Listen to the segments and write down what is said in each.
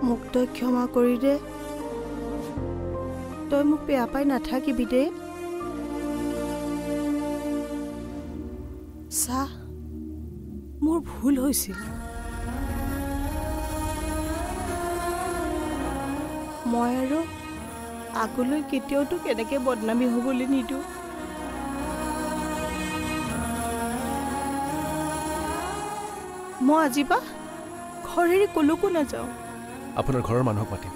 মোক তই ক্ষমা কৰি দে তই মোক বেয়া পাই নাথাকিবি দে চা মোৰ ভুল হৈছিল মই আৰু আগলৈ কেতিয়াওতো কেনেকে বদনামী হ'বলৈ নিদিওঁ মই আজিৰ পৰা ঘৰেৰে কলৈকো নাযাওঁ আপোনাৰ ঘৰৰ মানুহক মাতিম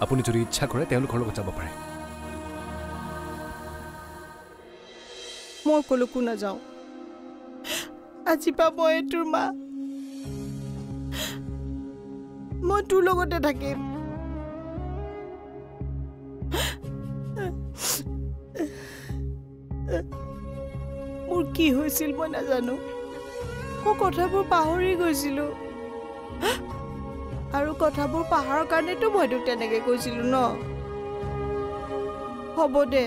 আপুনি যদি ইচ্ছা কৰে তেওঁলোকৰ লগত যাব পাৰে মই কলৈকো নাযাওঁ আজিৰ পৰা মই তোৰ মা মই তোৰ লগতে থাকিম মোৰ কি হৈছিল মই নাজানো মই কথাবোৰ পাহৰি গৈছিলোঁ আৰু কথাবোৰ পাহৰাৰ কাৰণেতো মই তোক তেনেকৈ কৈছিলোঁ ন হ'ব দে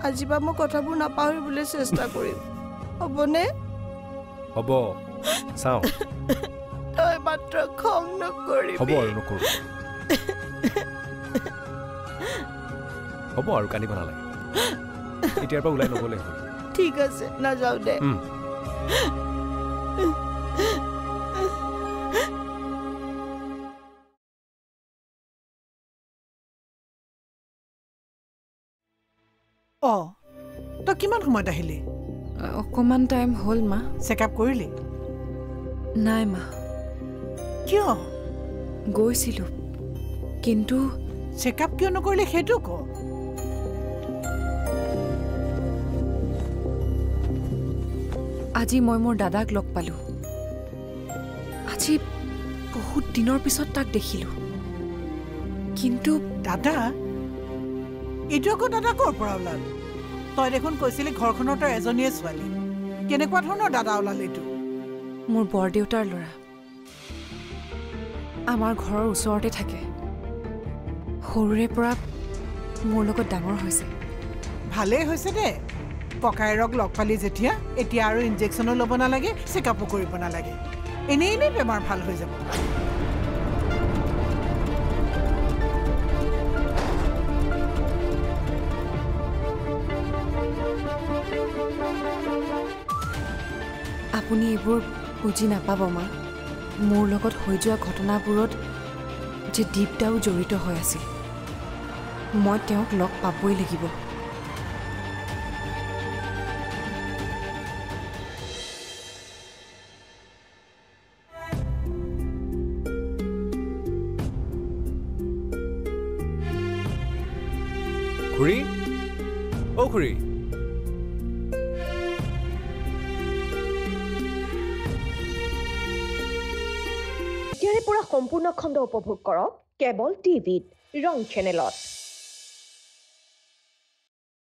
আজিৰ পৰা মই কথাবোৰ নাপাহৰিবলৈ চেষ্টা কৰিম হ'বনে হ'ব চাওঁ তই মাত্ৰ খং নকৰিবি হ'ব আৰু নকৰোঁ হ'ব আৰু কান্দিব নালাগে এতিয়াৰ পৰা ওলাই নগ'লে হ'ল ঠিক আছে নাযাওঁ দে তই কিমান সময়ত আহিলি অকমান টাইম হ'ল মা চেকআপ কৰিলি নাই মা কিয় গৈছিলোঁ কিন্তু চেকআপ কিয় নকৰিলি সেইটো ক আজি মই মোৰ দাদাক লগ পালোঁ আজি বহুত দিনৰ পিছত তাক দেখিলোঁ কিন্তু দাদা এইটো আকৌ দাদা ক'ৰ পৰা ওলাল তই দেখোন কৈছিলি ঘৰখনৰ তই এজনীয়ে ছোৱালী কেনেকুৱা ধৰণৰ দাদা ওলাল এইটো মোৰ বৰদেউতাৰ ল'ৰা আমাৰ ঘৰৰ ওচৰতে থাকে সৰুৰে পৰা মোৰ লগত ডাঙৰ হৈছে ভালেই হৈছে দে ককাইৰক লগ পালি যেতিয়া এতিয়া আৰু ইনজেকশ্যনো ল'ব নালাগে চেকআপো কৰিব নালাগে এনেই বেমাৰ ভাল হৈ যাব আপুনি এইবোৰ বুজি নাপাব মা মোৰ লগত হৈ যোৱা ঘটনাবোৰত যে দীপদাও জড়িত হৈ আছিল মই তেওঁক লগ পাবই লাগিব খুৰী অ' খুৰী পুৰা সম্পূৰ্ণ খণ্ড উপভোগ কৰক কেবল টিভিত ৰং চেনেলত